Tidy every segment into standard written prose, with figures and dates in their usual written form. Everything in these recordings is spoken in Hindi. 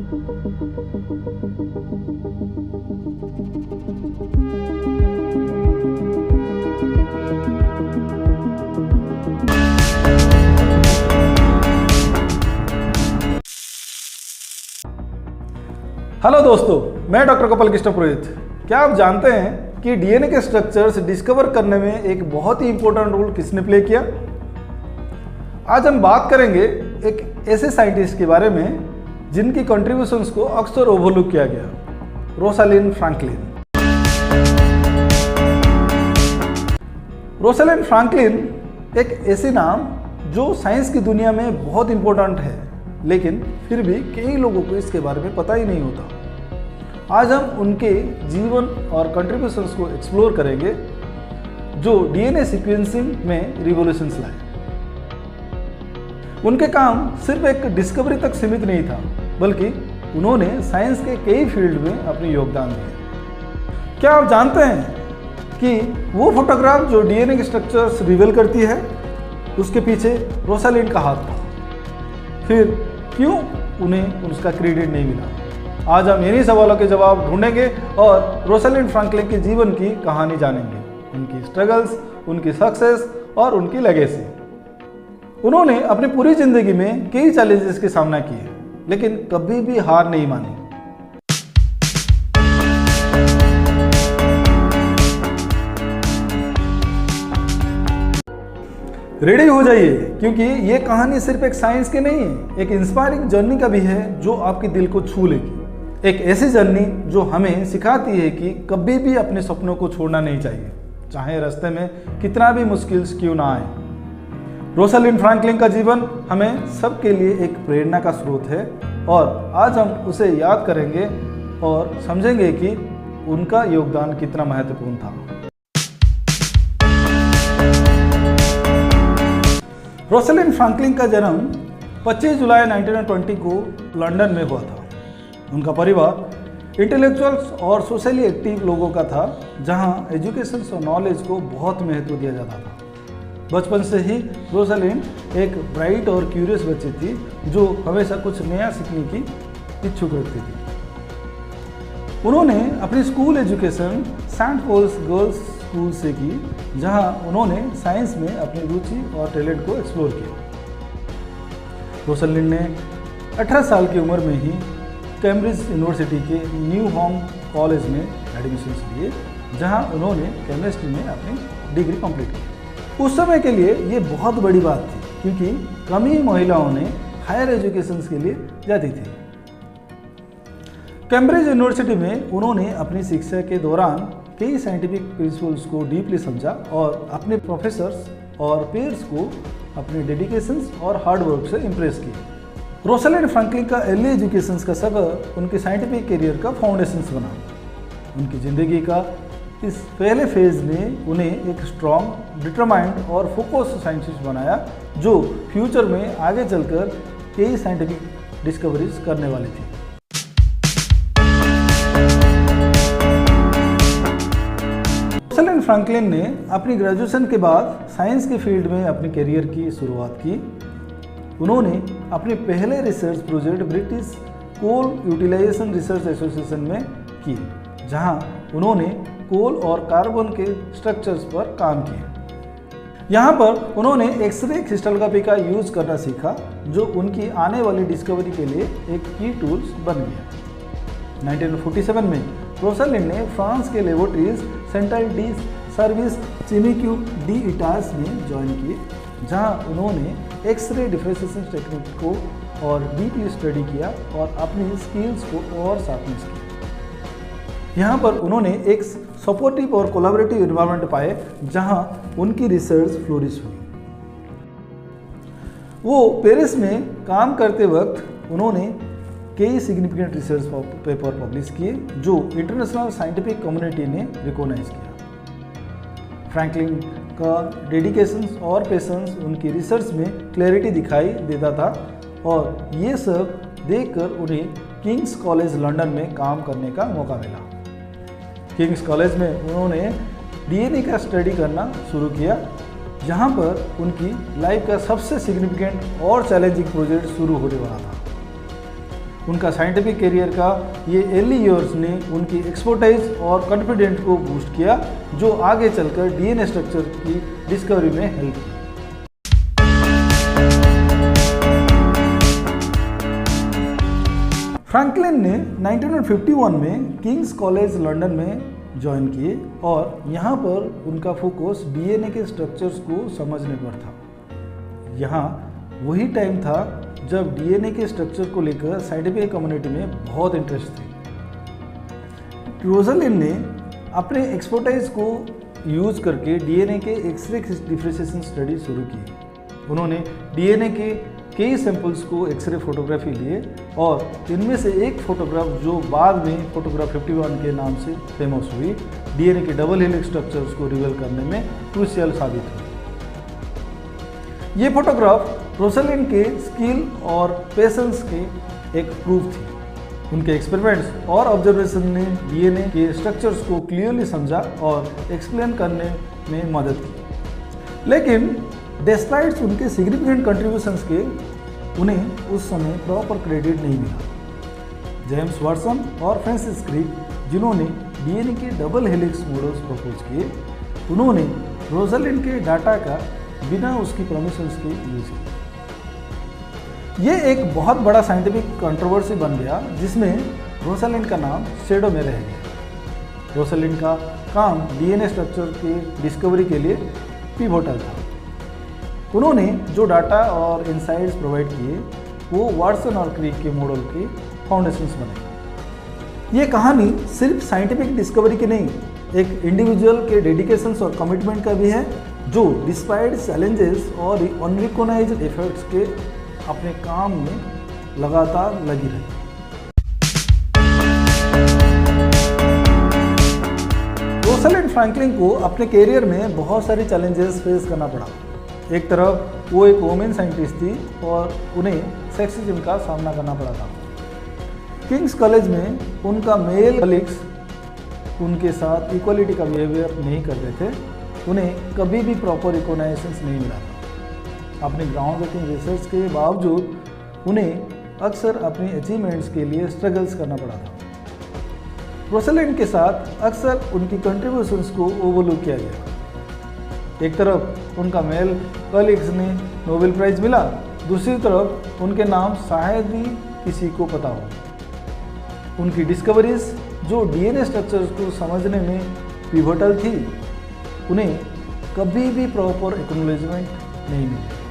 हेलो दोस्तों, मैं डॉक्टर कपाल कृष्ण पुरोहित। क्या आप जानते हैं कि डीएनए के स्ट्रक्चर्स डिस्कवर करने में एक बहुत ही इंपॉर्टेंट रोल किसने प्ले किया? आज हम बात करेंगे एक ऐसे साइंटिस्ट के बारे में जिनकी कंट्रीब्यूशंस को अक्सर ओवरलुक किया गया, रोसालिंड फ्रैंकलिन। रोसालिंड फ्रैंकलिन एक ऐसे नाम जो साइंस की दुनिया में बहुत इंपॉर्टेंट है, लेकिन फिर भी कई लोगों को इसके बारे में पता ही नहीं होता। आज हम उनके जीवन और कंट्रीब्यूशंस को एक्सप्लोर करेंगे जो डीएनए सीक्वेंसिंग में रिवॉल्यूशंस लाए। उनके काम सिर्फ एक डिस्कवरी तक सीमित नहीं था, बल्कि उन्होंने साइंस के कई फील्ड में अपने योगदान दिए। क्या आप जानते हैं कि वो फोटोग्राफ जो डीएनए के स्ट्रक्चर्स रिवील करती है, उसके पीछे रोसालिंड का हाथ था? फिर क्यों उन्हें उसका क्रेडिट नहीं मिला? आज हम इन्हीं सवालों के जवाब ढूंढेंगे और रोसालिंड फ्रैंकलिन के जीवन की कहानी जानेंगे, उनकी स्ट्रगल्स, उनकी सक्सेस और उनकी लेगेसी। उन्होंने अपनी पूरी जिंदगी में कई चैलेंजेस के सामना किए, लेकिन कभी भी हार नहीं मानी। रेडी हो जाइए, क्योंकि ये कहानी सिर्फ एक साइंस की नहीं है, एक इंस्पायरिंग जर्नी का भी है जो आपके दिल को छू लेगी। एक ऐसी जर्नी जो हमें सिखाती है कि कभी भी अपने सपनों को छोड़ना नहीं चाहिए, चाहे रास्ते में कितना भी मुश्किल क्यों ना आए। रोसालिंड फ्रैंकलिन का जीवन हमें सबके लिए एक प्रेरणा का स्रोत है और आज हम उसे याद करेंगे और समझेंगे कि उनका योगदान कितना महत्वपूर्ण था। रोसालिंड फ्रैंकलिन का जन्म 25 जुलाई 1920 को लंदन में हुआ था। उनका परिवार इंटेलेक्चुअल्स और सोशली एक्टिव लोगों का था, जहां एजुकेशन और नॉलेज को बहुत महत्व दिया जाता था। बचपन से ही रोसालिंड एक ब्राइट और क्यूरियस बच्ची थी जो हमेशा कुछ नया सीखने की इच्छुक रखती थी। उन्होंने अपनी school education Saint Paul's girls school से की, जहां उन्होंने साइंस में अपनी रुचि और टैलेंट को एक्सप्लोर किया। रोसालिंड ने 18 साल की उम्र में ही कैम्ब्रिज यूनिवर्सिटी के न्यू होम कॉलेज में एडमिशन लिए, जहां उन्होंने केमिस्ट्री में अपनी डिग्री कंप्लीट की। उस समय के लिए ये बहुत बड़ी बात थी, क्योंकि कम ही महिलाओं ने हायर एजुकेशन के लिए जाती थी। कैम्ब्रिज यूनिवर्सिटी में उन्होंने अपनी शिक्षा के दौरान कई साइंटिफिक प्रिंसिपल्स को डीपली समझा और अपने प्रोफेसर्स और पेयर्स को अपने डेडिकेशंस और हार्ड वर्क से इम्प्रेस किया। रोसालिंड फ्रैंकलिन का अर्ली एजुकेशन का सबब उनके साइंटिफिक करियर का फाउंडेशंस बना। उनकी ज़िंदगी का इस पहले फेज ने उन्हें एक स्ट्रॉन्ग, डिटरमाइंड और फोकस साइंटिस्ट बनाया, जो फ्यूचर में आगे चलकर कई साइंटिफिक डिस्कवरीज करने वाली थी। रोसालिंड फ्रैंकलिन ने अपनी ग्रेजुएशन के बाद साइंस के फील्ड में अपने करियर की शुरुआत की। उन्होंने अपने पहले रिसर्च प्रोजेक्ट ब्रिटिश कोल यूटिलाइजेशन रिसर्च एसोसिएशन में की, जहां उन्होंने कोल और कार्बन के स्ट्रक्चर्स पर काम किया। यहाँ पर उन्होंने एक्सरे क्रिस्टलोग्राफी का यूज करना सीखा, जो उनकी आने वाली डिस्कवरी के लिए एक की टूल्स बन गया। 1947 में रोसालिंड ने फ्रांस के Laboratoire Central des Services Chimiques de इटास में ज्वाइन किए, जहां उन्होंने एक्सरे डिफ्रेंशिएशन टेक्निक को और डीपली स्टडी किया और अपनी स्किल्स को और शार्पनेस किया। यहाँ पर उन्होंने एक सपोर्टिव और कोलैबोरेटिव एनवायरनमेंट पाए, जहां उनकी रिसर्च फ्लोरिश हुई। वो पेरिस में काम करते वक्त उन्होंने कई सिग्निफिकेंट रिसर्च पेपर पब्लिश किए, जो इंटरनेशनल साइंटिफिक कम्युनिटी ने रिकॉग्नाइज किया। फ्रैंकलिन का डेडिकेशन और पेशेंस उनकी रिसर्च में क्लैरिटी दिखाई देता था, और ये सब देखकर उन्हें किंग्स कॉलेज लंदन में काम करने का मौका मिला। किंग्स कॉलेज में उन्होंने डीएनए का स्टडी करना शुरू किया, जहाँ पर उनकी लाइफ का सबसे सिग्निफिकेंट और चैलेंजिंग प्रोजेक्ट शुरू होने वाला था। उनका साइंटिफिक करियर का ये अर्ली ईयर्स ने उनकी एक्सपर्टाइज और कॉन्फिडेंट को बूस्ट किया, जो आगे चलकर डीएनए स्ट्रक्चर की डिस्कवरी में हेल्प की। फ्रैंकलिन ने 1951 में किंग्स कॉलेज लंदन में ज्वाइन किए और यहाँ पर उनका फोकस डीएनए के स्ट्रक्चर्स को समझने पर था। यहाँ वही टाइम था जब डीएनए के स्ट्रक्चर को लेकर साइंटिफिक कम्युनिटी में बहुत इंटरेस्ट थी। रोजलिन ने अपने एक्सपर्टाइज को यूज करके डीएनए के एक्सरे डिफरेंशिएशन स्टडी शुरू की। उन्होंने डीएनए के कई सैंपल्स को एक्सरे फोटोग्राफी लिए और इनमें से एक फोटोग्राफ जो बाद में फोटोग्राफ 51 के नाम से फेमस हुई, डीएनए के डबल हेलिक्स स्ट्रक्चर्स को रिवील करने में क्रूशियल साबित हुई। ये फोटोग्राफ रोजलिन के स्किल और पेशेंस के एक प्रूफ थी। उनके एक्सपेरिमेंट्स और ऑब्जर्वेशन ने डीएनए के स्ट्रक्चर्स को क्लियरली समझा और एक्सप्लेन करने में मदद की। लेकिन डिस्पाइट उनके सिग्निफिकेंट कंट्रीब्यूशंस के उन्हें उस समय प्रॉपर क्रेडिट नहीं मिला। जेम्स वाटसन और फ्रांसिस क्रिक, जिन्होंने डीएनए के डबल हेलिक्स मॉडल्स प्रपोज किए, उन्होंने रोजलिन के डाटा का बिना उसकी परमिशंस के यूज किया। ये एक बहुत बड़ा साइंटिफिक कंट्रोवर्सी बन गया, जिसमें रोजलिन का नाम शेडो में रह गया। रोजलिन का काम डीएनए स्ट्रक्चर के डिस्कवरी के लिए पिवोटल था। उन्होंने जो डाटा और इनसाइट्स प्रोवाइड किए वो वाटसन और क्रिक के मॉडल के फाउंडेशंस बने। ये कहानी सिर्फ साइंटिफिक डिस्कवरी की नहीं, एक इंडिविजुअल के डेडिकेशंस और कमिटमेंट का भी है, जो डिस्पाइट चैलेंजेस और अनरिकॉग्नाइज्ड एफर्ट्स के अपने काम में लगातार लगी रही। रोजलिन फ्रैंकलिन को अपने करियर में बहुत सारी चैलेंजेस फेस करना पड़ा। एक तरफ वो एक वुमेन साइंटिस्ट थी और उन्हें सेक्सिज्म का सामना करना पड़ा था। किंग्स कॉलेज में उनका मेल कलीग्स उनके साथ इक्वलिटी का बिहेवियर नहीं करते थे। उन्हें कभी भी प्रॉपर रिकॉग्नाइजेशन नहीं मिला था। अपने ग्राउंड ब्रेकिंग रिसर्च के बावजूद उन्हें अक्सर अपनी अचीवमेंट्स के लिए स्ट्रगल्स करना पड़ा था। रोजलिन के साथ अक्सर उनकी कंट्रीब्यूशंस को ओवरलुक किया गया। एक तरफ उनका मेल कलीग्स ने नोबेल प्राइज मिला, दूसरी तरफ उनके नाम शायद ही किसी को पता हो। उनकी डिस्कवरीज जो डीएनए स्ट्रक्चर्स को समझने में पिवोटल थी, उन्हें कभी भी प्रॉपर एक्नॉलेजमेंट नहीं मिली।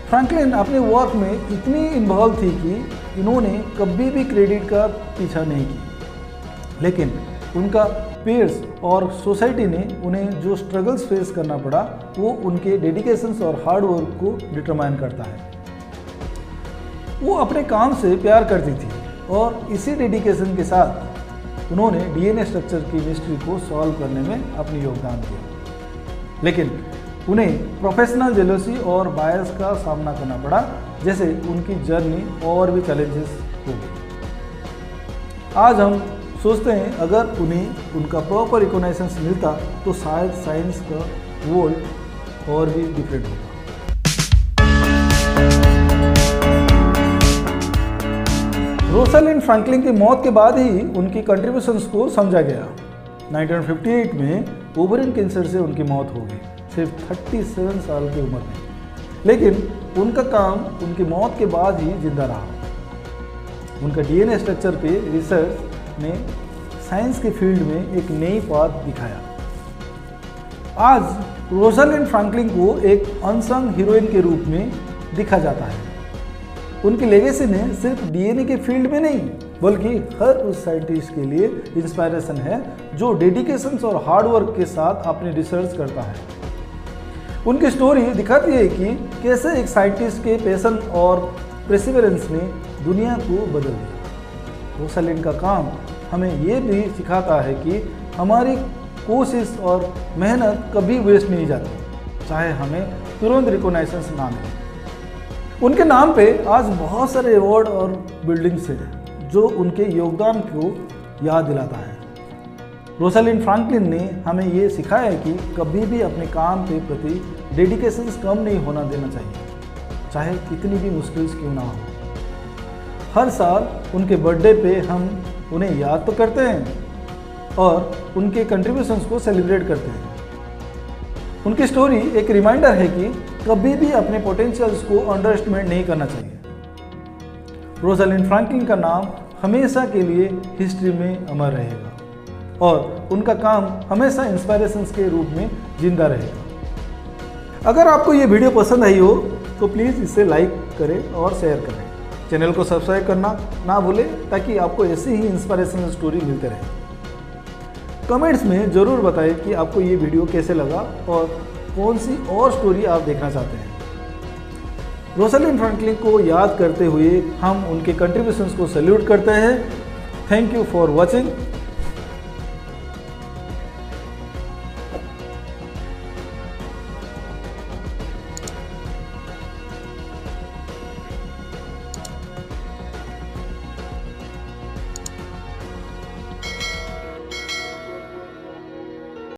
फ्रैंकलिन अपने वर्क में इतनी इन्वॉल्व थी कि इन्होंने कभी भी क्रेडिट का पीछा नहीं किया। लेकिन उनका पीयर्स और सोसाइटी ने उन्हें जो स्ट्रगल्स फेस करना पड़ा, वो उनके डेडिकेशंस और हार्ड वर्क को डिटरमाइन करता है। वो अपने काम से प्यार करती थी और इसी डेडिकेशन के साथ उन्होंने डीएनए स्ट्रक्चर की मिस्ट्री को सॉल्व करने में अपनी योगदान दिया। लेकिन उन्हें प्रोफेशनल जेलसी और बायस का सामना करना पड़ा, जैसे उनकी जर्नी और भी चैलेंजेस हो गई। आज हम सोचते हैं अगर उन्हें उनका प्रॉपर रिकॉग्नाइजेशन मिलता तो शायद साइंस का वर्ल्ड और भी डिफरेंट होता। रोजलिन फ्रैंकलिन की मौत के बाद ही उनकी कंट्रीब्यूशंस को समझा गया। 1958 में ओवरिन कैंसर से उनकी मौत हो गई, सिर्फ 37 साल की उम्र में। लेकिन उनका काम उनकी मौत के बाद ही जिंदा रहा। उनका डीएनए स्ट्रक्चर पे रिसर्च ने साइंस के फील्ड में एक नई पाथ दिखाया। आज रोजलिन फ्रैंकलिन को एक अनसंग हीरोइन के रूप में देखा जाता है। उनकी लेगेसी ने सिर्फ डीएनए के फील्ड में नहीं, बल्कि हर उस साइंटिस्ट के लिए इंस्पायरेशन है जो डेडिकेशन और हार्ड वर्क के साथ अपनी रिसर्च करता है। उनकी स्टोरी दिखाती है कि कैसे एक साइंटिस्ट के पैशन और प्रेसिवरेंस ने दुनिया को बदल दिया। रोजलिन का काम हमें ये भी सिखाता है कि हमारी कोशिश और मेहनत कभी वेस्ट नहीं जाती, चाहे हमें तुरंत रिकॉग्नाइजेशन ना मिले। उनके नाम पे आज बहुत सारे अवार्ड और बिल्डिंग्स हैं जो उनके योगदान को याद दिलाता है। रोजलिन फ्रैंकलिन ने हमें ये सिखाया है कि कभी भी अपने काम के प्रति डेडिकेशन कम नहीं होना देना चाहिए, चाहे कितनी भी मुश्किल क्यों ना हो। हर साल उनके बर्थडे पे हम उन्हें याद तो करते हैं और उनके कंट्रीब्यूशंस को सेलिब्रेट करते हैं। उनकी स्टोरी एक रिमाइंडर है कि कभी भी अपने पोटेंशियल्स को अंडर एस्टिमेट नहीं करना चाहिए। रोजालिंड फ्रैंकलिन का नाम हमेशा के लिए हिस्ट्री में अमर रहेगा और उनका काम हमेशा इंस्पायरेशंस के रूप में जिंदा रहेगा। अगर आपको ये वीडियो पसंद आई हो तो प्लीज़ इसे लाइक करें और शेयर करें। चैनल को सब्सक्राइब करना ना भूलें ताकि आपको ऐसी ही इंस्पायरेशनल स्टोरी मिलते रहे। कमेंट्स में ज़रूर बताएं कि आपको ये वीडियो कैसे लगा और कौन सी और स्टोरी आप देखना चाहते हैं। रोजालिंड फ्रैंकलिन को याद करते हुए हम उनके कंट्रीब्यूशंस को सैल्यूट करते हैं। Thank you for watching.